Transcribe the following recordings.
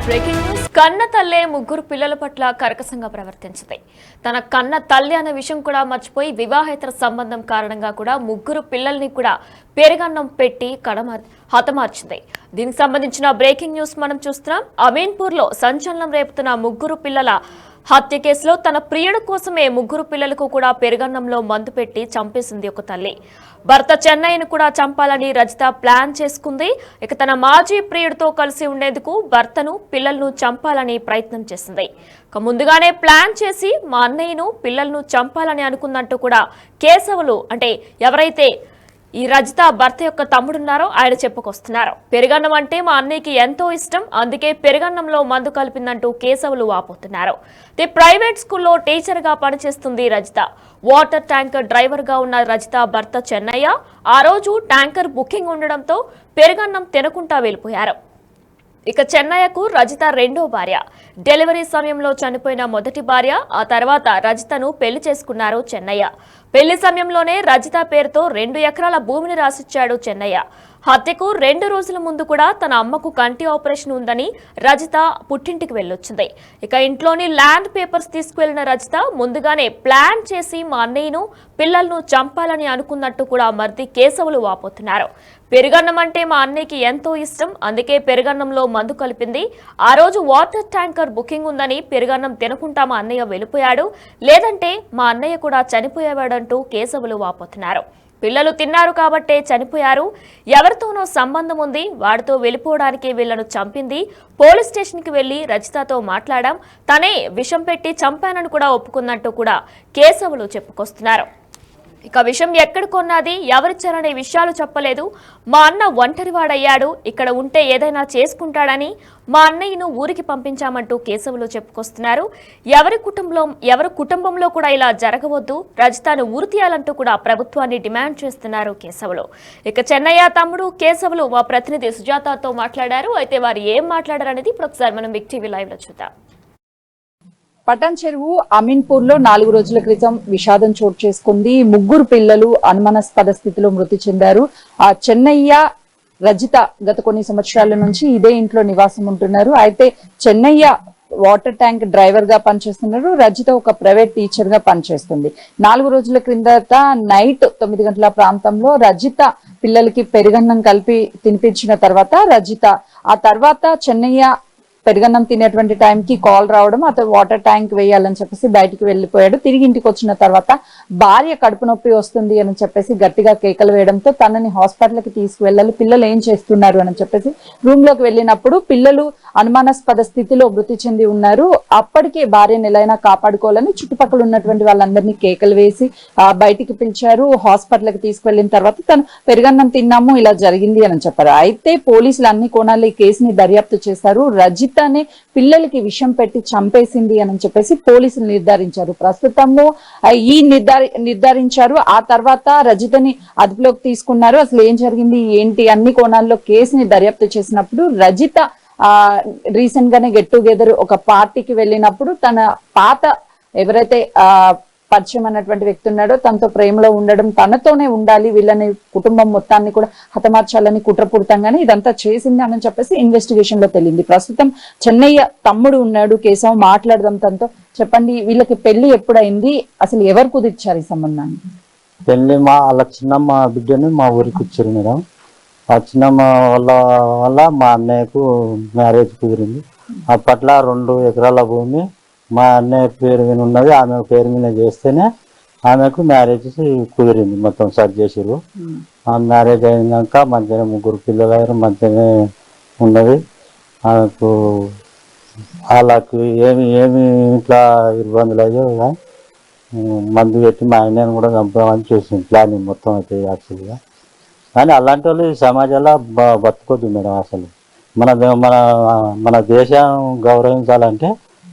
Breaking news. కన్న తల్లే ముగ్గురు పిల్లల పట్ల కరకసంగా ప్రవర్తించింది. తన కన్న తల్లి అనే విషయం కూడా మర్చిపోయి వివాహేతర సంబంధం కారణంగా కూడా ముగ్గురు పిల్లల్ని కూడా పెరుగన్నం పెట్టి హతమార్చింది. దీనికి సంబంధించిన బ్రేకింగ్ న్యూస్ మనం చూస్తున్నాం. అమీన్పూర్లో సంచలనం రేపుతున్న ముగ్గురు పిల్లల హత్య కేసులో తన ప్రియుడు కోసమే ముగ్గురు పిల్లలకు కూడా పెరుగన్నంలో మందు పెట్టి చంపేసింది ఒక తల్లి. భర్త చెన్నైను కూడా చంపాలని రజిత ప్లాన్ చేసుకుంది. ఇక తన మాజీ ప్రియుడితో కలిసి ఉండేందుకు భర్తను పిల్లలను చంపాలని ప్రయత్నం చేసింది. ఇక ముందుగానే ప్లాన్ చేసి మా అన్నయ్యను పిల్లలను చంపాలని అనుకుందంటూ కూడా కేశవులు అంటే ఎవరైతే ఈ రజిత భర్త యొక్క తమ్ముడున్నారో ఆయన చెప్పుకొస్తున్నారు. పెరుగన్నం అంటే మా అన్నయ్యకి ఎంతో ఇష్టం, అందుకే పెరుగన్నంలో మందు కలిపిందంటూ కేశవులు వాపోతున్నారు. ప్రైవేట్ స్కూల్లో టీచర్ గా పనిచేస్తుంది రజిత. వాటర్ ట్యాంకర్ డ్రైవర్ గా ఉన్న రజిత భర్త చెన్నయ్య ఆ రోజు ట్యాంకర్ బుకింగ్ ఉండడంతో పెరుగన్నం తినకుండా వెళ్ళిపోయారు. ఇక చెన్నయ్యకు రజిత రెండో భార్య. డెలివరీ సమయంలో చనిపోయిన మొదటి భార్య. ఆ తర్వాత రజితను పెళ్లి చేసుకున్నారు చెన్నయ్య. పెళ్లి సమయంలోనే రజిత పేరుతో 2 ఎకరాల భూమిని రాసిచ్చాడు చెన్నయ్య. హత్యకు 2 రోజుల ముందు కూడా తన అమ్మకు కంటి ఆపరేషన్ ఉందని రజిత పుట్టింటికి వెళ్ళొచ్చింది. ఇక ఇంట్లోని ల్యాండ్ పేపర్స్ తీసుకువెళ్లిన రజిత ముందుగానే ప్లాన్ చేసి మా అన్నయ్యను పిల్లలను చంపాలని అనుకున్నట్టు కూడా మర్ది కేశవులు వాపోతున్నారు. పెరుగన్నం అంటే మా అన్నయ్యకి ఎంతో ఇష్టం, అందుకే పెరుగన్నంలో మందు కలిపింది. ఆ రోజు వాటర్ ట్యాంకర్ బుకింగ్ ఉందని పెరుగన్నం తినకుండా మా అన్నయ్య వెళ్ళిపోయాడు, లేదంటే మా అన్నయ్య కూడా చనిపోయేవాడంటూ కేశవులు వాపోతున్నారు. పిల్లలు తిన్నారు కాబట్టే చనిపోయారు, ఎవరితోనో సంబంధం ఉంది, వాడితో వెళ్ళిపోవడానికి వీళ్లను చంపింది. పోలీస్ స్టేషన్కి వెళ్లి రజితతో మాట్లాడాం, తనే విషం పెట్టి చంపానని కూడా ఒప్పుకున్నట్టు కూడా కేశవులు చెప్పుకొస్తున్నారు. ఇక విషయం ఎక్కడ కొన్నది, ఎవరిచ్చారనే విషయాలు చెప్పలేదు. మా అన్న ఒంటరివాడయ్యాడు, ఇక్కడ ఉంటే ఏదైనా చేసుకుంటాడని మా అన్నయ్యను ఊరికి పంపించామంటూ కేశవులు చెప్పుకొస్తున్నారు. ఎవరి కుటుంబంలో కూడా ఇలా జరగవద్దు, రజితను ఊరి తీయాలంటూ కూడా ప్రభుత్వాన్ని డిమాండ్ చేస్తున్నారు కేశవులు. ఇక చెన్నయ్య తమ్ముడు కేశవులు మా ప్రతినిధి సుజాతతో మాట్లాడారు. అయితే వారు ఏం మాట్లాడారనేది ఇప్పుడు ఒకసారి మనం బిగ్ టీవీ లైవ్ లో చూద్దాం. పటాన్ చెరువు అమీన్పూర్ లో 4 రోజుల క్రితం విషాదం చోటు చేసుకుంది. ముగ్గురు పిల్లలు అనుమానాస్పద స్థితిలో మృతి చెందారు. ఆ చెన్నయ్య రజిత గత కొన్ని సంవత్సరాల నుంచి ఇదే ఇంట్లో నివాసం ఉంటున్నారు. అయితే చెన్నయ్య వాటర్ ట్యాంక్ డ్రైవర్ గా పనిచేస్తున్నారు, రజిత ఒక ప్రైవేట్ టీచర్ గా పనిచేస్తుంది. 4 రోజుల క్రిందట నైట్ 9 గంటల ప్రాంతంలో రజిత పిల్లలకి పెరుగన్నం కలిపి తినిపించిన తర్వాత ఆ తర్వాత చెన్నయ్య పెరుగన్నం తినేటువంటి టైంకి కాల్ రావడం, అతను వాటర్ ట్యాంక్ వేయాలని చెప్పేసి బయటికి వెళ్ళిపోయాడు. తిరిగి ఇంటికి వచ్చిన తర్వాత భార్య కడుపు నొప్పి వస్తుంది అని చెప్పేసి గట్టిగా కేకలు వేయడంతో తనని హాస్పిటల్కి తీసుకువెళ్ళాలి, పిల్లలు ఏం చేస్తున్నారు అని చెప్పేసి రూమ్ లోకి వెళ్ళినప్పుడు పిల్లలు అనుమానాస్పద స్థితిలో మృతి చెంది ఉన్నారు. అప్పటికే భార్యను ఎలా అయినా కాపాడుకోవాలని చుట్టుపక్కల ఉన్నటువంటి వాళ్ళందరినీ కేకలు వేసి బయటికి పిలిచారు. హాస్పిటల్కి తీసుకువెళ్ళిన తర్వాత తను పెరుగన్నం తిన్నాము, ఇలా జరిగింది అని చెప్పారు. అయితే పోలీసులు అన్ని కోణాలు ఈ కేసుని దర్యాప్తు చేశారు. రజితనే పిల్లలకి విషం పెట్టి చంపేసింది అని చెప్పేసి పోలీసులు నిర్ధారించారు. ప్రస్తుతము నిర్ధారించారు. ఆ తర్వాత రజితని అదుపులోకి తీసుకున్నారు. అసలు ఏం జరిగింది ఏంటి అన్ని కోణాల్లో కేసుని దర్యాప్తు చేసినప్పుడు రజిత రీసెంట్ గానే గెట్ టుగెదర్ ఒక పార్టీకి వెళ్ళినప్పుడు తన పాత ఎవరైతే పరిచయం అన్నటువంటి వ్యక్తి ఉన్నాడో తనతో ప్రేమలో ఉండడం, తనతోనే ఉండాలి, వీళ్ళని కుటుంబం మొత్తాన్ని కూడా హతమార్చాలని కుట్రపూరితంగానే ఇదంతా చేసింది అని చెప్పేసి ఇన్వెస్టిగేషన్ లో తెలియంది. ప్రస్తుతం చెన్నయ్య తమ్ముడు ఉన్నాడు, కేశవ, మాట్లాడదాం తనతో. చెప్పండి, వీళ్ళకి పెళ్లి ఎప్పుడైంది, అసలు ఎవరు కుదిర్చారు ఈ సంబంధాన్ని? పెళ్లి వాళ్ళ చిన్నమ్మ బిడ్డని మా ఊరికి ఇచ్చారు మేడం. ఆ చిన్నమ్మ వల్ల మా అన్నయ్యకు మ్యారేజ్ కుదిరింది. అప్పట్లో 2 ఎకరాల భూమి మా అన్నయ్య పేరు మీద ఉన్నది, ఆమె పేరు మీద చేస్తేనే ఆమెకు మ్యారేజ్ కుదిరింది. మొత్తం సెట్ చేసారు. ఆ మ్యారేజ్ అయినాక మంచిగానే 3 పిల్లలు అయ్యారు, మంచిగానే ఉన్నది. ఆమెకు వాళ్ళకి ఏమి ఇట్లా ఇబ్బందులు అయ్యో మందు పెట్టి మా ఆయనను కూడా చంపామని చేసింది ప్లానింగ్ మొత్తం అయితే యాక్చువల్గా. కానీ అలాంటి వాళ్ళు ఈ సమాజంలో బతుకొద్దు మేడం. అసలు మన దేశం గౌరవించాలంటే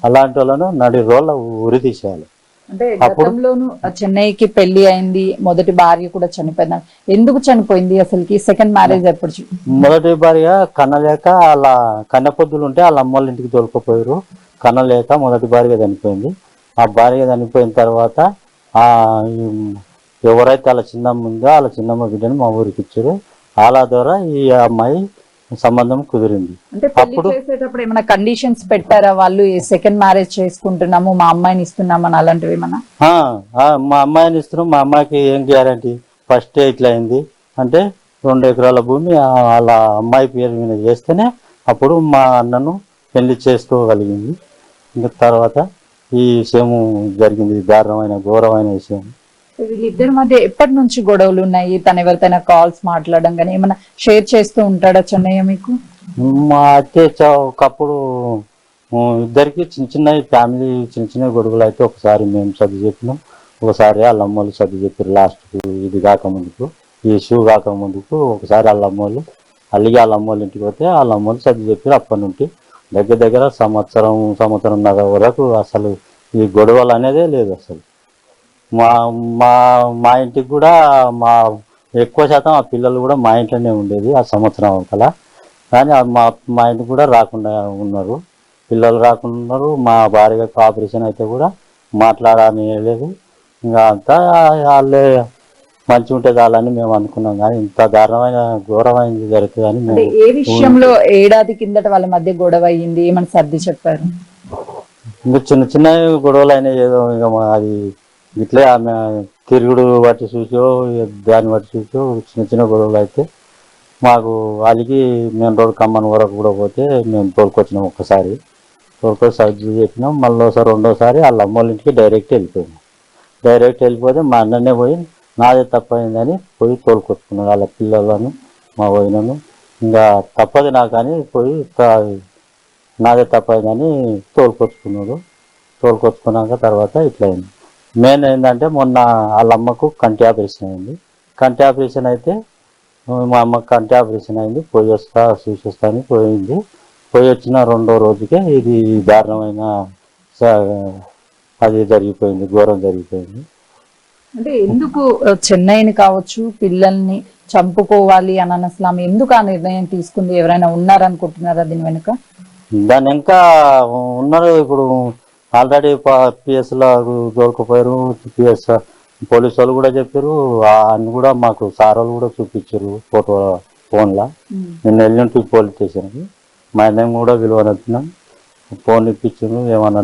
అలాంటి వాళ్ళను నడి రోళ్ళ ఉరి తీసేయాలి. అంటే గతంలోను చెన్నైకి పెళ్లి అయింది, మొదటి భార్య కూడా చనిపోయింది. ఎందుకు చనిపోయింది అసలుకి? సెకండ్ మ్యారేజ్ ఎప్పుడు? మొదటి భార్య కన్నలేక వాళ్ళ కన్నెపొద్దులు ఉంటే వాళ్ళ అమ్మ వాళ్ళ ఇంటికి తోలుకుపోయారు. కన్నలేక మొదటి భార్య చనిపోయింది. ఆ భార్య చనిపోయిన తర్వాత ఎవరైతే వాళ్ళ చిన్నమ్మ ఉందో వాళ్ళ చిన్నమ్మ బిడ్డని మా ఊరికి ఇచ్చారు. వాళ్ళ ద్వారా ఈ అమ్మాయి సంబంధం కుదిరింది. అంటే పెళ్లి చేసేటప్పుడు ఏమైనా కండిషన్స్ పెట్టారా వాళ్ళు? సెకండ్ మ్యారేజ్ చేసుకుంటున్నాము, మా అమ్మాయిని ఇస్తున్నామని అలాంటివి ఏమన్నా? మా అమ్మాయిని ఇస్తున్నాం, మా అమ్మాయికి ఏం గ్యారంటీ? ఫస్ట్ ఇట్లా అయింది అంటే 2 ఎకరాల భూమి వాళ్ళ అమ్మాయి పేరు మీద చేస్తేనే అప్పుడు మా అన్నను పెళ్లి చేసుకోగలిగింది. ఇంకా తర్వాత ఈ విషయం జరిగింది, దారుణమైన ఘోరమైన విషయం. వీళ్ళిద్దరి మధ్య ఎప్పటి నుంచి గొడవలు ఉన్నాయి? తను ఎవరితోనైనా కాల్స్ మాట్లాడడం కానీ ఏమైనా షేర్ చేస్తూ ఉంటాడా చెన్నయ్య మీకు? మా అత్తే ఒకప్పుడు ఇద్దరికి చిన్న చిన్న ఫ్యామిలీ చిన్న చిన్న గొడవలు అయితే ఒకసారి మేము చదువు చెప్పినాం, ఒకసారి వాళ్ళ అమ్మలు చదువు చెప్పారు. లాస్ట్కు ఇది కాకముందుకు, ఈ షూ కాకముందుకు ఒకసారి వాళ్ళ అమ్మలు అల్లిగి వాళ్ళ అమ్మోళ్ళ ఇంటికి పోతే వాళ్ళ అమ్మలు చదువు చెప్పారు. అప్పటి నుండి దగ్గర సంవత్సరంన్నర వరకు అసలు ఈ గొడవలు అనేదే లేదు. అసలు మా మా మా ఇంటికి కూడా ఎక్కువ శాతం ఆ పిల్లలు కూడా మా ఇంట్లోనే ఉండేది ఆ సంవత్సరం అవతల. కానీ మా ఇంటికి కూడా రాకుండా ఉన్నారు, పిల్లలు రాకుండా ఉన్నారు. మా భార్యకు ఆపరేషన్ అయితే కూడా మాట్లాడని లేదు. ఇంకా అంతా వాళ్ళే మంచిగా ఉంటే చాలని మేము అనుకున్నాం, కానీ ఇంత దారుణమైన ఘోరమైనది జరుగుతుందని మేము. ఏ విషయంలో ఏడాది కిందట వాళ్ళ మధ్య గొడవ అయ్యింది, ఏమని సర్ది చెప్పారు? ఇంకా చిన్న చిన్న గొడవలు అయినా ఏదో ఇక అది ఇట్లే ఆమె తిరుగుడు బట్టి చూసో దాన్ని బట్టి చూసో చిన్న చిన్న గొడవలు అయితే మాకు వాళ్ళకి మేము రోడ్డు కమ్మని వరకు కూడా పోతే మేము తోలుకొచ్చినాం. ఒక్కసారి తోలుకొని సర్జరీ చెప్పినాం, మళ్ళీ ఒకసారి రెండోసారి వాళ్ళ అమ్మోళ్ళ ఇంటికి డైరెక్ట్ వెళ్ళిపోయినాం. డైరెక్ట్ వెళ్ళిపోతే మా అన్ననే పోయి నాదే తప్పైందని పోయి తోలుకొచ్చుకున్నాడు వాళ్ళ పిల్లలను మా వదినను. ఇంకా తప్పదు నాకు కానీ పోయి నాదే తప్పైందని తోలుకొచ్చుకున్నాడు. తోలుకొచ్చుకున్నాక తర్వాత ఇట్లా అయింది. మెయిన్ ఏంటంటే మొన్న వాళ్ళ అమ్మకు కంటి ఆపరేషన్ అయింది. కంటి ఆపరేషన్ అయితే మా అమ్మకు కంటి ఆపరేషన్ అయింది, పోయి వస్తా చూసి వస్తా అని పోయింది. పోయి వచ్చిన 2వ రోజుకే ఇది దారుణమైన అది జరిగిపోయింది, ఘోరం జరిగిపోయింది. అంటే ఎందుకు చెన్నైని కావచ్చు పిల్లల్ని చంపుకోవాలి అని అసలు ఆమె ఎందుకు ఆ నిర్ణయం తీసుకుంది? ఎవరైనా ఉన్నారనుకుంటున్నారా దీని వెనుక? దాని ఇంకా ఉన్నారు. ఇప్పుడు ఆల్రెడీ పిఎస్లో దొరకపోయారు, పిఎస్ పోలీసు వాళ్ళు కూడా చెప్పారు. అన్ని కూడా మాకు సార్ వాళ్ళు కూడా చూపించారు ఫోన్లో. నేను ఎల్లుంటి పోలీస్ స్టేషన్కి మా అన్నయ్య కూడా విలువనంటున్నాం, ఫోన్ ఇప్పించాను. ఏమన్నా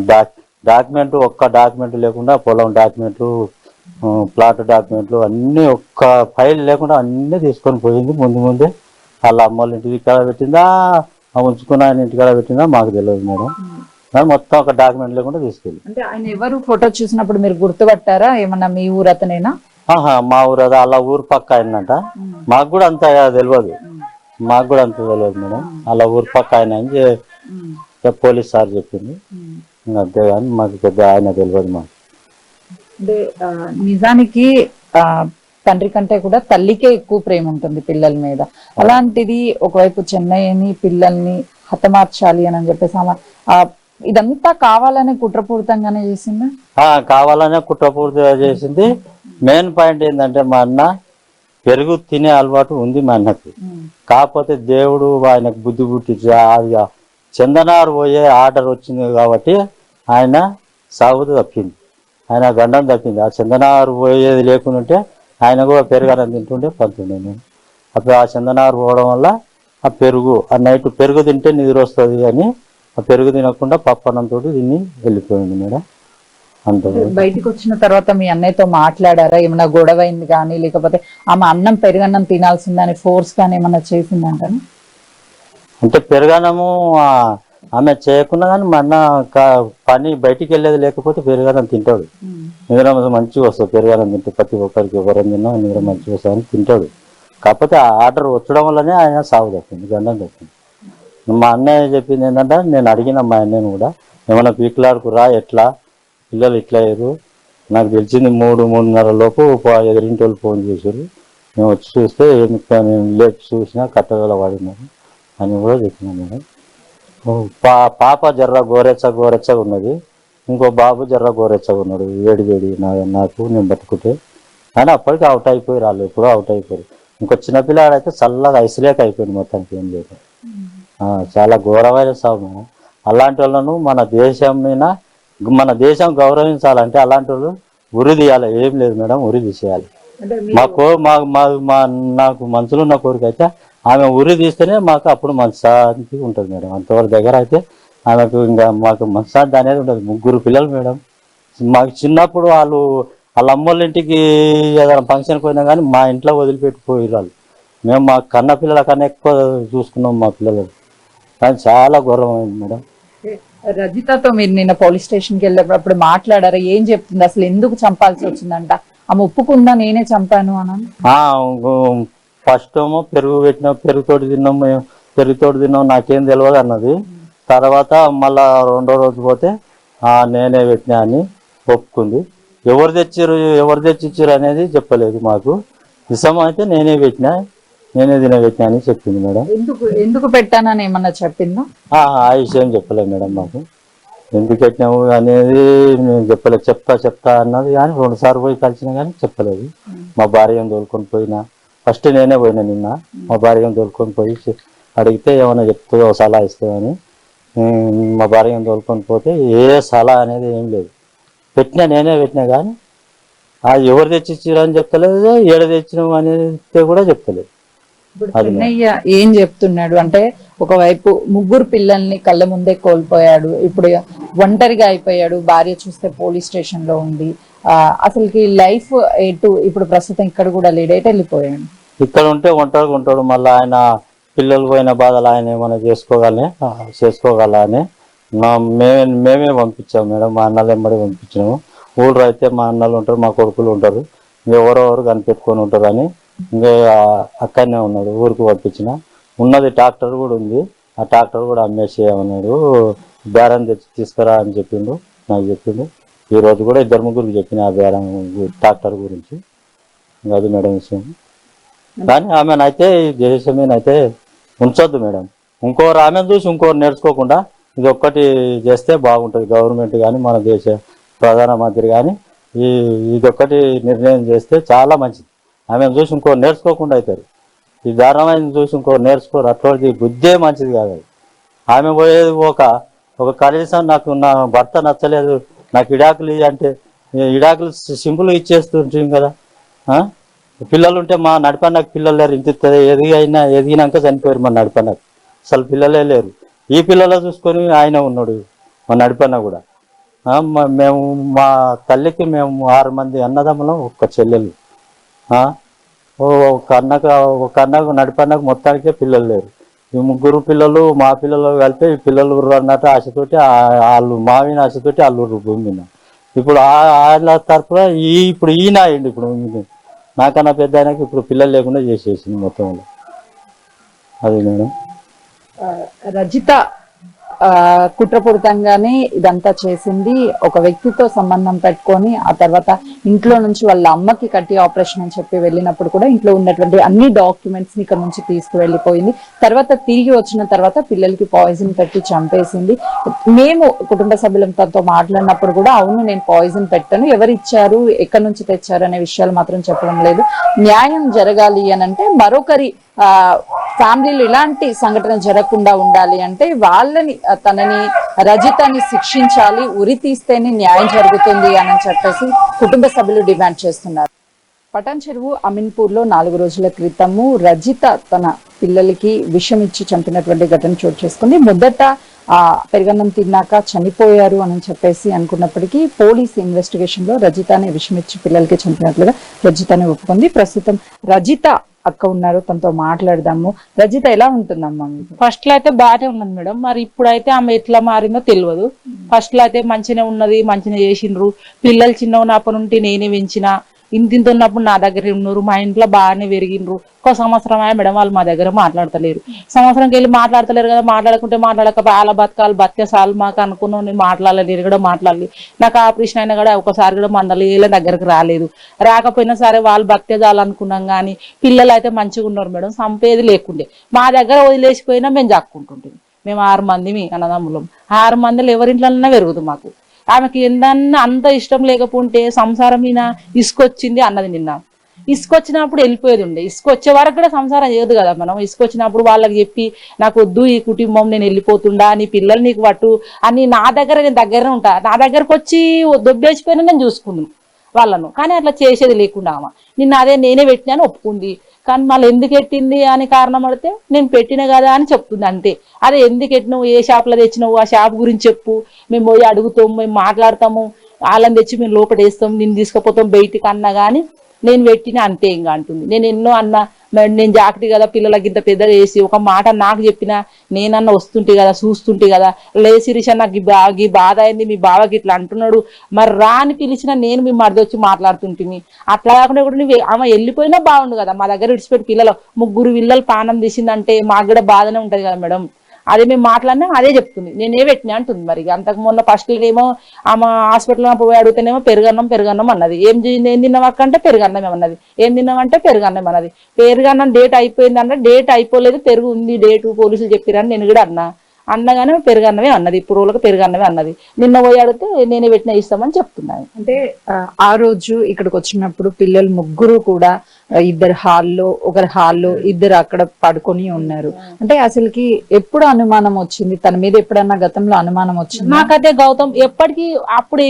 డాక్యుమెంట్ ఒక్క డాక్యుమెంట్ లేకుండా పొలం డాక్యుమెంట్లు, ప్లాట్ డాక్యుమెంట్లు అన్నీ ఒక్క ఫైల్ లేకుండా అన్నీ తీసుకొని పోయింది. ముందే వాళ్ళ అమ్మోళ్ళ ఇంటికి కాడ పెట్టిందా, ఉంచుకున్న ఆయన ఇంటికాడ పెట్టిందా మాకు తెలియదు మేడం. మొత్తం ఒక డాక్యుమెంట్ లేకుండా తీసుకెళ్ళి. అంటే ఆయన ఎవరు ఫోటో చూసినప్పుడు మీరు గుర్తుపట్టారా? ఏమన్నా మీ ఊరు అతనేనా? మా ఊరు అది అలా ఊరు పక్క ఆయనంట. మాకు కూడా అంత తెలియదు, మేడం. అలా ఊరు పక్క ఆయన అని పోలీస్ సార్ చెప్పింది. అంతే కానీ మాకు పెద్ద ఆయన తెలియదు మాకు. అంటే నిజానికి తండ్రి కంటే కూడా తల్లికే ఎక్కువ ప్రేమ ఉంటుంది పిల్లల మీద. అలాంటిది ఒకవైపు చెన్నైని పిల్లల్ని హతమార్చాలి అని చెప్పేసి ఇదంతా కావాలనే కుట్రపూరితంగానే చేసిందా? కావాలనే కుట్రపూరితంగా చేసింది. మెయిన్ పాయింట్ ఏంటంటే మా అన్న పెరుగు తినే అలవాటు ఉంది మా అన్నకి. కాకపోతే దేవుడు ఆయనకు బుద్ధి పుట్టించి అది చందనారు పోయే ఆర్డర్ వచ్చింది కాబట్టి ఆయన సాగుతూ తప్పింది, ఆయన గండం తప్పింది. ఆ చందనారు పోయేది లేకుంటే ఆయన కూడా పెరుగన్నం తింటుండే పంతుండే. నేను అప్పుడు ఆ చందనారు పోవడం వల్ల ఆ పెరుగు ఆ నైట్ పెరుగు తింటే నిద్ర వస్తుంది అని ఆ పెరుగు తినకుండా పప్పన్నంతో తిని వెళ్ళిపోయింది మేడం. అంత బయటకు వచ్చిన తర్వాత మీ అన్నయ్యతో మాట్లాడారా? ఏమన్నా గొడవ అయింది కానీ లేకపోతే ఆమె అన్నం పెరుగన్నం తినాల్సిందని ఫోర్స్ కానీ ఏమన్నా చేసిందంట? అంటే పెరుగన్నము ఆమె చేయకుండా కానీ మా అన్న పని బయటికి వెళ్ళేది లేకపోతే పెరుగన్నం తింటాడు. నిద్ర మంచిగా వస్తుంది పెరుగన్నం తింటే, ప్రతి ఒక్కరికి ఎవరైనా తిన్నా నిద్ర మంచిగా వస్తుందని తింటాడు. కాకపోతే ఆ ఆర్డర్ వచ్చడం వల్లనే ఆయన సాగు తప్పింది, గండం తప్పింది. మా అన్నయ్య చెప్పింది ఏంటంటే, నేను అడిగిన మా అన్నయ్యను కూడా ఏమైనా పీకులాడుకురా, ఎట్లా పిల్లలు ఇట్లా అయ్యారు, నాకు తెలిసింది 3-3:30 లోపు ఎదురింటి వాళ్ళు ఫోన్ చేశారు, మేము వచ్చి చూస్తే నేను లేచి చూసినా కట్టగల వాడినాను అని కూడా చెప్పినా మేడం. పాప జర్ర గోరెచ్చగా ఉన్నది, ఇంకో బాబు జర్ర గోరెచ్చగా ఉన్నాడు, వేడి నాకు నేను బతుకుంటే. కానీ అప్పటికి అవుట్ అయిపోయి రాళ్ళు, ఎప్పుడో అవుట్ అయిపోయారు. ఇంకో చిన్నపిల్లాడైతే చల్లగా ఐసులేక అయిపోయింది, మొత్తానికి ఏం లేదు. చాలా ఘోరమైన సాగు మేడం. అలాంటి వాళ్ళను మన దేశం గౌరవించాలంటే అలాంటి వాళ్ళు ఉరి తీయాలి, ఏం లేదు మేడం, ఉరి తీసేయాలి. నాకు మనసులో ఉన్న కోరిక అయితే ఆమె ఉరి తీస్తేనే మాకు అప్పుడు మనశ్శాంతి ఉంటుంది మేడం. అంతవరకు దగ్గర అయితే ఆమెకు ఇంకా మాకు మనశ్శాంతి అనేది ఉండదు. 3 పిల్లలు మేడం. మాకు చిన్నప్పుడు వాళ్ళ అమ్మోళ్ళ ఇంటికి ఏదైనా ఫంక్షన్కి పోయినా కానీ మా ఇంట్లో వదిలిపెట్టిపోయి వాళ్ళు. మేము మా కన్న పిల్లల కన్నా ఎక్కువ చూసుకున్నాం మా పిల్లలు. కానీ చాలా ఘోరమైంది మేడం. రజితతో మీరు నిన్న పోలీస్ స్టేషన్కి వెళ్ళినప్పుడు మాట్లాడారా? ఏం చెప్తుంది, అసలు ఎందుకు చంపాల్సి వచ్చిందంట? ఆమె ఒప్పుకుందా నేనే చంపాను అని? ఫస్ట్ ఏమో పెరుగుతోటి తిన్నాం నాకేం తెలియదు అన్నది. తర్వాత మళ్ళా 2వ రోజు పోతే నేనే పెట్టినా అని ఒప్పుకుంది. ఎవరు తెచ్చిచ్చారు అనేది చెప్పలేదు మాకు. విషం అయితే నేనే తినబెట్టినా అని చెప్పింది మేడం. ఎందుకు పెట్టానని ఏమన్నా చెప్పిందా? ఆ విషయం చెప్పలేదు మేడం మాకు. ఎందుకు పెట్టినావు అనేది నేను చెప్పలేదు. చెప్తా అన్నది కానీ 2 సార్లు పోయి కలిసినా కానీ చెప్పలేదు. మా భార్యను తోలుకొని పోయినా. ఫస్ట్ నేనే పోయినా నిన్న. మా భార్యను తోలుకొని పోయి అడిగితే ఏమైనా చెప్తుందో సలహా ఇస్తామని మా భార్యను తోలుకొని పోతే ఏ సలహా అనేది ఏం లేదు. నేనే పెట్టినా కానీ ఎవరు తెచ్చిచ్చారు అని చెప్తలేదు. ఏడ తెచ్చినావు అనేది కూడా చెప్తలేదు. చెన్నయ్య ఏం చెప్తున్నాడు అంటే, ఒకవైపు 3 పిల్లల్ని కళ్ళ ముందే కోల్పోయాడు, ఇప్పుడు ఒంటరిగా అయిపోయాడు, భార్య చూస్తే పోలీస్ స్టేషన్ లో ఉంది, అసలుకి లైఫ్ ఇప్పుడు ప్రస్తుతం ఇక్కడ కూడా లేడు, ఎటు వెళ్ళిపోయాడు? ఇక్కడ ఉంటే ఒంటరిగా ఉంటాడు. మళ్ళీ ఆయన పిల్లలు పోయిన బాధలు ఆయన ఏమైనా చేసుకోగలని మేమే పంపించాము మేడం. మా అన్నలు ఎంబడి పంపించినాము. ఊళ్ళో అయితే మా అన్నలు ఉంటారు, మా కొడుకులు ఉంటారు, ఎవరెవరు కనిపెట్టుకొని ఉంటారు అని ఇంకా అక్కడనే ఉన్నాడు. ఊరికి పంపించిన. ఉన్నది ట్రాక్టర్ కూడా ఉంది. ఆ ట్రాక్టర్ కూడా అమ్మేసేయమన్నాడు. బేరం తెచ్చి తీసుకురా అని చెప్పిండు. నాకు చెప్పిండు. ఈ రోజు కూడా 2-3 చెప్పిన ఆ బేరం ట్రాక్టర్ గురించి. అది మేడం విషయం. కానీ ఆమెనైతే దేశమేనైతే ఉంచొద్దు మేడం. ఇంకోరు ఆమెను చూసి ఇంకోరు నేర్చుకోకుండా ఇది ఒక్కటి చేస్తే బాగుంటుంది. గవర్నమెంట్ కానీ మన దేశ ప్రధానమంత్రి కానీ ఇదొక్కటి నిర్ణయం చేస్తే చాలా మంచిది. ఆమెను చూసి ఇంకోరు నేర్చుకోకుండా అవుతారు. ఈ దారుణమైన చూసి ఇంకోరు నేర్చుకోరు. అటువంటి బుద్ధే మంచిది కాదు. ఆమె పోయేది ఒక కనీసం నాకు నా భర్త నచ్చలేదు, నాకు ఇడాకులు అంటే ఇడాకులు సింపుల్గా ఇచ్చేస్తుంటాం కదా. పిల్లలు ఉంటే మా నడిపన్నకు పిల్లలు లేరు. ఇంత ఎదిగినాక చనిపోయారు మా నడిపన్నకు. అసలు పిల్లలే లేరు. ఈ పిల్లలు చూసుకొని ఆయన ఉన్నాడు మా నడిపన్న కూడా. మేము మా తల్లికి మేము 6 మంది అన్నదమ్ములం, 1 చెల్లెలు. ఒక అన్నకు నడిపన్నకు మొత్తానికే పిల్లలు లేరు. ఈ 3 పిల్లలు మా పిల్లలు కలిపి ఈ పిల్లలు అన్నట్టు ఆశతోటి వాళ్ళు మావిన ఆశతోటి అల్లురు భూమి మీద. ఇప్పుడు వాళ్ళ తరఫున ఇప్పుడు ఈయన అయ్యిండు. ఇప్పుడు నాకన్నా పెద్ద ఆయనకి ఇప్పుడు పిల్లలు లేకుండా చేసేసింది మొత్తంలో. అది మేడం. రజిత కుట్రపూరితంగానే ఇదంతా చేసింది. ఒక వ్యక్తితో సంబంధం పెట్టుకొని ఆ తర్వాత ఇంట్లో నుంచి వాళ్ళ అమ్మకి కట్టి ఆపరేషన్ అని చెప్పి వెళ్ళినప్పుడు కూడా ఇంట్లో ఉన్నటువంటి అన్ని డాక్యుమెంట్స్ ని ఇక్కడ నుంచి తీసుకువెళ్ళిపోయింది. తర్వాత తిరిగి వచ్చిన తర్వాత పిల్లలకి పాయిజన్ పెట్టి చంపేసింది. మేము కుటుంబ సభ్యులతో మాట్లాడినప్పుడు కూడా అవును నేను పాయిజన్ పెట్టాను, ఎవరు ఇచ్చారు, ఎక్కడి నుంచి తెచ్చారు అనే విషయాలు మాత్రం చెప్పడం లేదు. న్యాయం జరగాలి అని అంటే, మరొకరి ఫ్యామిలీలో ఇలాంటి సంఘటన జరగకుండా ఉండాలి అంటే తనని రజితని శిక్షించాలి, ఉరి తీస్తేనే న్యాయం జరుగుతుంది అని చెప్పేసి కుటుంబ సభ్యులు డిమాండ్ చేస్తున్నారు. పటాన్ చెరువు అమీన్పూర్ లో 4 రోజుల క్రితము రజిత తన పిల్లలకి విషం ఇచ్చి చంపినటువంటి ఘటన చోటు చేసుకుంది. మొదట పెరుగన్నం తిన్నాక చనిపోయారు అని చెప్పేసి అనుకున్నప్పటికీ పోలీస్ ఇన్వెస్టిగేషన్ లో రజితనే విషం ఇచ్చి పిల్లలకి చంపినట్లుగా రజితనే ఒప్పుకుంది. ప్రస్తుతం రజిత అక్క ఉన్నారు, తనతో మాట్లాడదాము. రజిత ఎలా ఉంటుందమ్మా? ఫస్ట్ లో అయితే బాగానే ఉన్నది మేడం. మరి ఇప్పుడైతే ఆమె ఎట్లా మారిందో తెలియదు. ఫస్ట్ లో అయితే మంచిగా ఉన్నది, మంచిగా చేసిండ్రు. పిల్లలు చిన్న ఉన్నప్పటి నుండి నేనే పెంచిన. ఇంత ఉన్నప్పుడు నా దగ్గర ఉన్నారు, మా ఇంట్లో బాగానే పెరిగిండ్రు. 1 సంవత్సరం మేడం వాళ్ళు మా దగ్గర మాట్లాడతలేరు. సంవత్సరంకి వెళ్ళి మాట్లాడతలేరు కదా, మాట్లాడకుంటే మాట్లాడక వాళ్ళ బతకాలు బతికే సార్లు మాకు అనుకున్నాం. నేను మాట్లాడలేదు, కూడా మాట్లాడలేదు. నాకు ఆపరేషన్ అయినా కూడా ఒకసారి కూడా మందలు వీళ్ళ దగ్గరకు రాలేదు. రాకపోయినా సరే వాళ్ళు బతికే చాలనుకున్నాం. కానీ పిల్లలు అయితే మంచిగా ఉన్నారు మేడం, సంపేది లేకుండే. మా దగ్గర వదిలేసిపోయినా మేము జాక్కుంటుంటాం. మేము 6 మంది అన్నదమ్ములం. 6 మందిలో ఎవరింట్లోనే పెరుగుదు మాకు. ఆమెకి ఏందన్నా అంత ఇష్టం లేకపోతే సంసారం మీద ఇసుకొచ్చింది అన్నది. నిన్న ఇసుకొచ్చినప్పుడు వెళ్ళిపోయేది ఉండే. ఇసుకొచ్చే వరకు కూడా సంసారం చేయదు కదా మనం. ఇసుకొచ్చినప్పుడు వాళ్ళకి చెప్పి నాకు వద్దు ఈ కుటుంబం, నేను వెళ్ళిపోతుండా, నీ పిల్లలు నీకు పట్టు అని నా దగ్గరనే ఉంటా. నా దగ్గరకు వచ్చి దొబ్బేసిపోయినా నేను చూసుకున్నాను వాళ్ళను. కానీ అట్లా చేసేది లేకుండా ఆమె నిన్న అదే నేనే పెట్టినాను ఒప్పుకుంది. కానీ మళ్ళీ ఎందుకు ఎట్టింది అని కారణం అడిగితే నేను పెట్టిన కదా అని చెప్తుంది అంతే. అదే ఎందుకు ఎట్టినావు, ఏ షాప్లో తెచ్చినావు, ఆ షాప్ గురించి చెప్పు, మేము పోయి అడుగుతాము, మేము మాట్లాడతాము, వాళ్ళని తెచ్చి మేము లోపల వేస్తాం, నేను తీసుకుపోతాం బయటికి అన్నా కానీ నేను పెట్టిన అంతే ఇంకా అంటుంది. నేను ఎన్నో అన్నా, మరి నేను జాగ్రత్త కదా పిల్లలకి ఇంత పెద్దగా చేసి ఒక మాట నాకు చెప్పినా నేనన్నా వస్తుంటే కదా చూస్తుంటే కదా, లే శిరీష నాకు ఈ బాధ అయింది, మీ బావకి ఇట్లా అంటున్నాడు, మరి రా అని పిలిచినా నేను మీ మరిది వచ్చి మాట్లాడుతుంటుంది. అట్లా కాకుండా కూడా నువ్వు ఆమె వెళ్ళిపోయినా బాగుండు కదా, మా దగ్గర విడిచిపెట్టి పిల్లలు 3 పిల్లలు పానం తీసిందంటే మాకు కూడా బాధనే ఉంటది కదా మేడం. అదే మేము మాట్లాడినా అదే చెప్తుంది, నేనే పెట్టినా అంటుంది. మరి అంతకు మొన్న ఫస్ట్ ఏమో ఆమె హాస్పిటల్లో పోయి అడిగితేనేమో పెరుగన్నం అన్నది. ఏం తిన్నావక్క అంటే పెరుగన్నం అన్నది. ఏం తిన్నామంటే పెరుగన్నం అన్నది. పెరుగన్నం డేట్ అయిపోయింది అంటే డేట్ అయిపోలేదు, పెరుగు ఉంది డేటు పోలీసులు చెప్పిరని నేను కూడా అన్నగానే పెరుగన్నమే అన్నది. ఇప్పుడు రోజులకు పెరుగన్నమే అన్నది. నిన్న పోయి అడిగితే నేనే పెట్టిన ఇస్తామని చెప్తున్నాను. అంటే ఆ రోజు ఇక్కడికి వచ్చినప్పుడు పిల్లలు 3 కూడా ఇద్దరు హాల్లో, ఒకరు హాల్లో, ఇద్దరు అక్కడ పడుకొని ఉన్నారు. అంటే అసలుకి ఎప్పుడు అనుమానం వచ్చింది తన మీద? ఎప్పుడన్నా గతంలో అనుమానం వచ్చింది? నాకైతే గౌతమ్ ఎప్పటికీ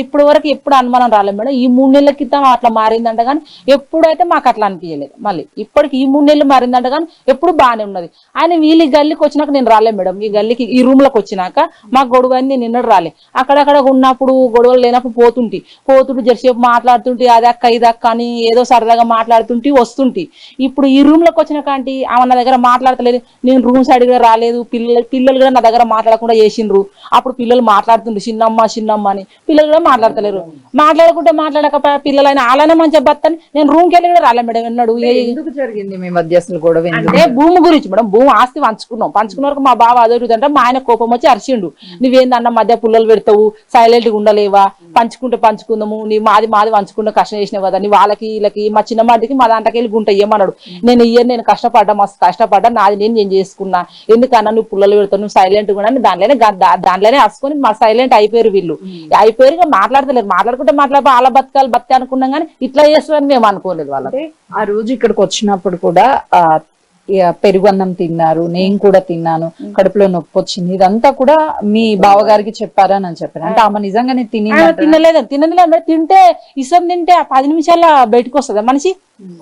ఇప్పుడు వరకు ఎప్పుడు అనుమానం రాలేదు మేడం. ఈ 3 నెలల క్రితం అట్లా మారిందంట కానీ ఎప్పుడైతే మాకు అట్లా అనిపించలేదు. మళ్ళీ ఇప్పటికి ఈ 3 నెలలు మారిందంట కానీ ఎప్పుడు బాగానే ఉన్నది. ఆయన వీళ్ళు ఈ గల్లీకి వచ్చినాక నేను రాలే మేడం. ఈ గల్లీకి ఈ రూమ్ లోకి వచ్చినాక మాకు గొడవ అయింది, నేను నిన్నడు రాలే. అక్కడక్కడ ఉన్నప్పుడు గొడవలు లేనప్పుడు పోతుంటే జరసేపు మాట్లాడుతుంటే అదక్క ఇదక్క అని ఏదో సరదాగా మాట్లాడుతుంటే వస్తుంటే, ఇప్పుడు ఈ రూమ్ లోకి వచ్చిన కాంటి ఆమె నా దగ్గర మాట్లాడతలేదు. నేను రూమ్ సైడ్ కూడా రాలేదు. పిల్లలు కూడా నా దగ్గర మాట్లాడకుండా చేసిండ్రు. అప్పుడు పిల్లలు మాట్లాడుతుండ్రు చిన్నమ్మ అని, పిల్లలు కూడా మాట్లాడతలేరు. మాట్లాడక పిల్లలైనా అలానే మంచిగా బతని నేను రూమ్కి వెళ్ళి కూడా రాలే మేడం. ఎన్నాడు ఎందుకు జరిగింది మీ మధ్య అసలు గొడవ? అంటే భూమి గురించి మేడం. భూమి ఆస్తి పంచుకున్న వరకు మా బావ అదొరుదంటే మా ఆయన కోపం వచ్చి అరిచిండు. నువ్వేందన్న మధ్య పుల్లలు పెడతావు, సైలెంట్ గా ఉండలేవా, పంచుకుందాము, నీ మాది పంచుకుంటే కష్టం చేసినావు కదా, నీ వాళ్ళకి వీళ్ళకి మా చిన్న మాటికి మా దాంట్లోకి వెళ్ళి గుంట ఏమన్నాడు. నేను కష్టపడ్డా, మస్తు కష్టపడ్డా, నాది నేను చేసుకున్నా, ఎందుకన్నా నువ్వు పుల్లలు పెడతావు, నువ్వు సైలెంట్ కూడా దాంట్లోనే అసుకొని మా సైలెంట్ అయిపోయారు. వీళ్ళు అయిపోయారు, మాట్లాడతలేరు. మాట్లాడుకుంటే వాళ్ళ బతకాలి అనుకున్నాం కానీ ఇట్లా చేస్తారని మేము అనుకోలేదు. వాళ్ళకి ఆ రోజు ఇక్కడికి వచ్చినప్పుడు కూడా పెరుగన్నం తిన్నారు, నేను కూడా తిన్నాను, కడుపులో నొప్పి వచ్చింది, ఇదంతా కూడా మీ బావగారికి చెప్పారని అని చెప్పారు. అంటే ఆమె నిజంగానే తినలేదు. తింటే ఇసం తింటే 10 నిమిషాల్లో బయటకు వస్తుంది మనిషి.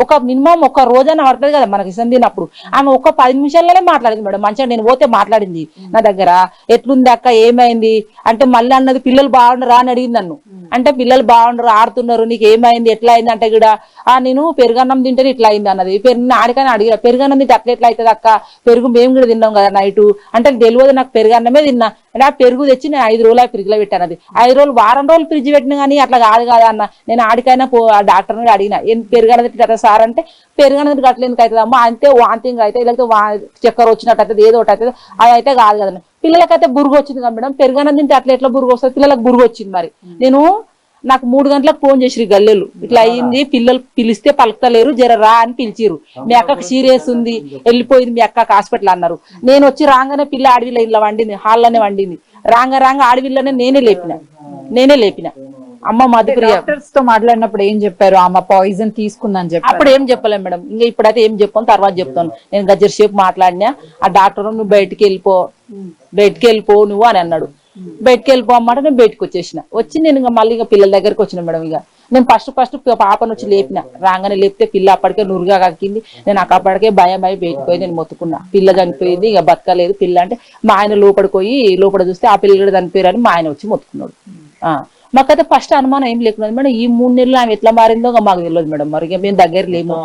ఒక మినిమం ఒక రోజైనా పడుతుంది కదా మనకి ఇసం తిన్నప్పుడు. ఆమె ఒక 10 నిమిషాల్లోనే మాట్లాడింది మేడం. మంచిగా నేను పోతే మాట్లాడింది నా దగ్గర. ఎట్లుంది అక్క, ఏమైంది అంటే మళ్ళీ అన్నది పిల్లలు బాగుండరా అని అడిగింది నన్ను. అంటే పిల్లలు బాగుండరు, ఆడుతున్నారు, నీకు ఏమైంది, ఎట్లా అయింది అంటే కూడా నేను పెరుగన్నం తింటే ఇట్లా అయింది అన్నది. ఆడికని అడిగిన పెరుగన్నం తింటే అట్లా ఎట్లా అవుతుంది అక్క, పెరుగు మేము కూడా తిన్నాం కదా నైటు అంటే తెలియదు నాకు, పెరుగన్నమే తిన్నా. అంటే ఆ పెరుగు తెచ్చి నేను 5 రోజులు ఫ్రిడ్జ్ లో పెట్టాను. అది 5 రోజులు వారం రోజులు ఫ్రిడ్జ్ పెట్టినా కానీ అట్లా కాదు కదా అన్న. నేను ఆడికైనా డాక్టర్ నుండి అడిగిన, ఏం పెరుగన్నది కదా సార్ అంటే, పెరుగన్నది గట్ల ఎందుకు అవుతుంది అమ్మా, అంతే వాంతింగ్ అయితే లేకపోతే చక్కెర వచ్చినట్టు అవుతుంది, ఏదో ఒకటి అవుతుంది, అది అయితే కాదు కదండి. పిల్లలకైతే బురుగు వచ్చింది కదా మేడం. పెరుగన్నం తింటే అట్లా ఎట్లా బురుగు వస్తుంది, పిల్లలకు బురుగు వచ్చింది. మరి నాకు 3 గంటలకు ఫోన్ చేసిరు గల్లెలు, ఇట్లా అయ్యింది, పిల్లలు పిలిస్తే పలుకుతలేరు, జర రా అని పిలిచిరు. మీ అక్కకు సీరియస్ ఉంది, వెళ్ళిపోయింది మీ అక్కకు హాస్పిటల్ అన్నారు. నేను వచ్చి రాగానే పిల్ల అడవిలో ఇలా వండింది, హాల్లోనే వండింది. రాంగ అడవిలోనే నేనే లేపిన. అమ్మ మధుప్రియ తో మాట్లాడినప్పుడు ఏం చెప్పారు? ఆమె పాయిజన్ తీసుకుందని చెప్పి అప్పుడు ఏం చెప్పలేము మేడం. ఇంకా ఇప్పుడైతే ఏం చెప్పాను, తర్వాత చెప్తాను. నేను గజ్జర సేపు మాట్లాడినా. ఆ డాక్టర్ నువ్వు బయటికి వెళ్ళిపో నువ్వు అని అన్నాడు. బయటకు వెళ్ళిపో అన్నమాట. నేను బయటకు వచ్చి నేను మళ్ళీ పిల్లల దగ్గరికి వచ్చిన మేడం. ఇక నేను ఫస్ట్ పాపను వచ్చి లేపిన. రాగానే లేపితే పిల్ల అప్పటికే నురుగా కక్కింది. నేను అప్పటికే భయం బయటపోయి నేను మొత్తుకున్నా. పిల్ల చనిపోయింది, ఇక బతకలేదు పిల్ల అంటే మా ఆయన లోపల చూస్తే ఆ పిల్లలు చనిపోయారని మా ఆయన వచ్చి మొత్తుకున్నాడు. మాకైతే ఫస్ట్ అనుమానం ఏం లేకున్నది మేడం. ఈ 3 నెలలు ఆమె ఎట్లా మారిందో మాకు తెలియదు మేడం. మరి మేము దగ్గర లేము.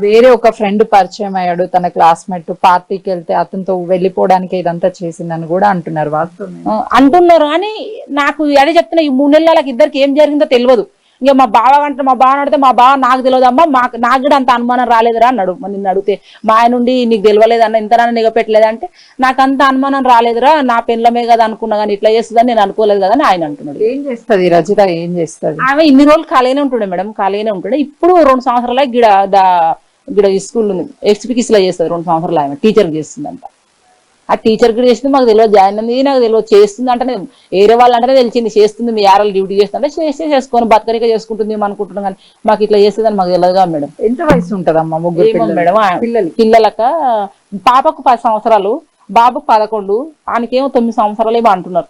వేరే ఒక ఫ్రెండ్ పరిచయం అయ్యాడు, తన క్లాస్మేట్, పార్టీకి వెళ్తే అతనితో వెళ్ళిపోవడానికి ఇదంతా చేసిందని కూడా అంటున్నారు. వాస్తవం అంటున్నారు కానీ నాకు అదే చెప్తున్నా, ఈ 3 నెలలకు ఇద్దరికి ఏం జరిగిందో తెలియదు. ఇంకా మా బావ అడితే మా బావ నాకు తెలియదమ్మా, నాకు కూడా అంత అనుమానం రాలేదురా అన్నాడు. నిన్ను అడిగితే మా ఆయన నుండి నీకు తెలియలేదన్న, ఇంతనన్నా నిగపెట్టలేదంటే నాకు అంత అనుమానం రాలేదురా, నా పెళ్ళమే కదా అనుకున్నా కానీ ఇట్లా చేస్తుందని నేను అనుకోలేదు కదా అని ఆయన అంటున్నాడు. ఏం చేస్తుంది రజిత? ఏం చేస్తుంది ఆమె ఇన్ని రోజులు ఖాళీనే ఉంటుండే మేడం, ఖాళీనే ఉంటుండే. ఇప్పుడు 2 సంవత్సరాల గిడ స్కూల్ ఉంది, ఎక్స్పీకిస్ లో చేస్తుంది. 2 సంవత్సరాలు ఆమె టీచర్ చేస్తుందంట. ఆ టీచర్ కూడా చేస్తుంది మాకు తెలియదు, జాయిన్ అయింది నాకు తెలియదు. చేస్తుంది అంటే వేరే వాళ్ళు అంటేనే తెలిసింది చేస్తుంది, మీ యారాలు డ్యూటీ చేస్తుంటే చేసుకొని బతకనిక చేసుకుంటుంది అనుకుంటున్నాం కానీ మాకు ఇట్లా చేస్తుందని మాకు తెలియదుగా మేడం. ఎంత వయసు ఉంటదమ్మా ముగ్గురు మేడం? పిల్లలక పాపకు 10 సంవత్సరాలు, బాబుకు 11, ఆయనకేమో 9 సంవత్సరాలు ఏమో అంటున్నారు.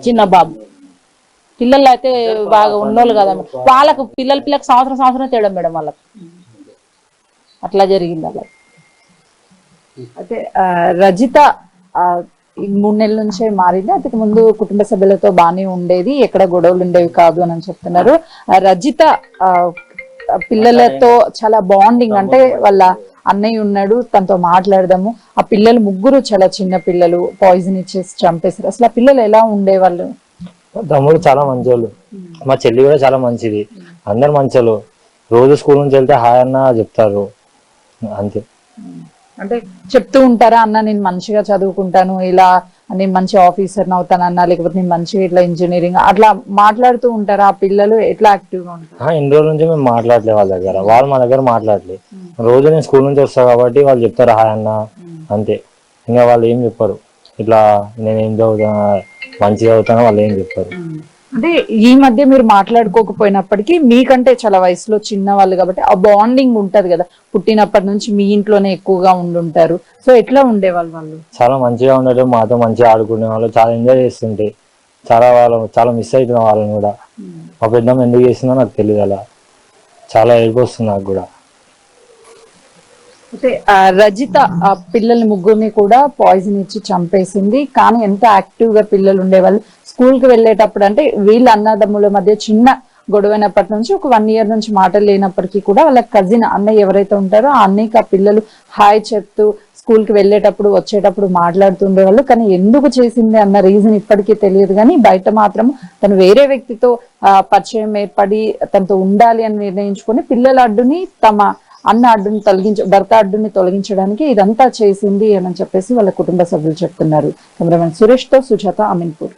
చిన్న బాబు పిల్లలు అయితే బాగా ఉన్నోళ్ళు కదా వాళ్ళకు పిల్లలకు సంవత్సరం తేడా మేడం వాళ్ళకి అట్లా జరిగింది అలా. అయితే రజిత ఈ 3 నెలల నుంచే మారింది, అంతకు ముందు కుటుంబ సభ్యులతో బానే ఉండేది, ఎక్కడ గొడవలు ఉండేవి కాదు అని చెప్తున్నారు. రజిత పిల్లలతో చాలా బాండింగ్, అంటే వాళ్ళ అన్నయ్య ఉన్నాడు తనతో మాట్లాడదాము. ఆ పిల్లలు ముగ్గురు చాలా చిన్న పిల్లలు, పాయిజన్ ఇచ్చేసి చంపేశారు. అసలు ఆ పిల్లలు ఎలా ఉండేవాళ్ళు? తమ్ముడు చాలా మంచోళ్ళు, మా చెల్లి కూడా చాలా మంచిది, అందరు మంచోళ్ళు. రోజు స్కూల్ నుంచి వెళ్తే హాయ్ అన్న చెప్తారు అంతే. అంటే చెప్తూ ఉంటారా, అన్న నేను మంచిగా చదువుకుంటాను, ఇలా నేను మంచి ఆఫీసర్ అవుతానన్నా, లేకపోతే నేను మంచిగా ఇట్లా ఇంజనీరింగ్ అట్లా మాట్లాడుతూ ఉంటారా? ఆ పిల్లలు ఎట్లా యాక్టివ్ గా ఉంటారు? ఇన్ని రోజుల నుంచి మేము మాట్లాడలే వాళ్ళ దగ్గర, వాళ్ళు మా దగ్గర మాట్లాడలే. రోజు నేను స్కూల్ నుంచి వస్తాను కాబట్టి వాళ్ళు చెప్తారు హాయ్ అన్న అంతే, ఇంకా వాళ్ళు ఏం చెప్పారు. ఇట్లా నేనేం చదువుతాను మంచిగా చదువుతానో వాళ్ళు ఏం చెప్పారు. అంటే ఈ మధ్య మీరు మాట్లాడుకోకపోయినప్పటికీ మీకంటే చాలా వయసులో చిన్న వాళ్ళు కాబట్టి ఆ బాండింగ్ ఉంటది కదా, పుట్టినప్పటి నుంచి మీ ఇంట్లోనే ఎక్కువగా ఉండుంటారు. సో ఎట్లా ఉండేవాళ్ళు వాళ్ళు? చాలా మంచిగా ఉండేది, మాతో మంచిగా ఆడుకునే వాళ్ళు, చాలా ఎంజాయ్ చేస్తుంటే. చాలా మిస్ అవుతున్నా వాళ్ళని కూడా. మా పెద్దమ్మ ఎందుకు చేసిందో నాకు తెలియదు, అలా చాలా ఏడుపు వస్తుంది నాకు కూడా. అయితే రజిత ఆ పిల్లల్ని ముగ్గురిని కూడా పాయిజన్ ఇచ్చి చంపేసింది. కానీ ఎంత యాక్టివ్ గా పిల్లలు ఉండేవాళ్ళు. స్కూల్ కి వెళ్ళేటప్పుడు అంటే వీళ్ళ అన్నదమ్ముల మధ్య చిన్న గొడవైనప్పటి నుంచి ఒక 1 year నుంచి మాటలు లేనప్పటికీ కూడా వాళ్ళ కజిన్ అన్నయ్య ఎవరైతే ఉంటారో ఆ అన్నయ్యకి ఆ పిల్లలు హాయ్ చెప్తూ స్కూల్ కి వెళ్ళేటప్పుడు వచ్చేటప్పుడు మాట్లాడుతుండేవాళ్ళు. కానీ ఎందుకు చేసింది అన్న రీజన్ ఇప్పటికీ తెలియదు. కానీ బయట మాత్రం తను వేరే వ్యక్తితో పరిచయం ఏర్పడి తనతో ఉండాలి అని నిర్ణయించుకొని పిల్లల అడ్డుని తమ అన్న అడ్డుని భర్త అడ్డుని తొలగించడానికి ఇదంతా చేసింది అని చెప్పేసి వాళ్ళ కుటుంబ సభ్యులు చెప్తున్నారు. కెమెరామెన్ సురేష్ తో సుజాత, అమీన్పూర్.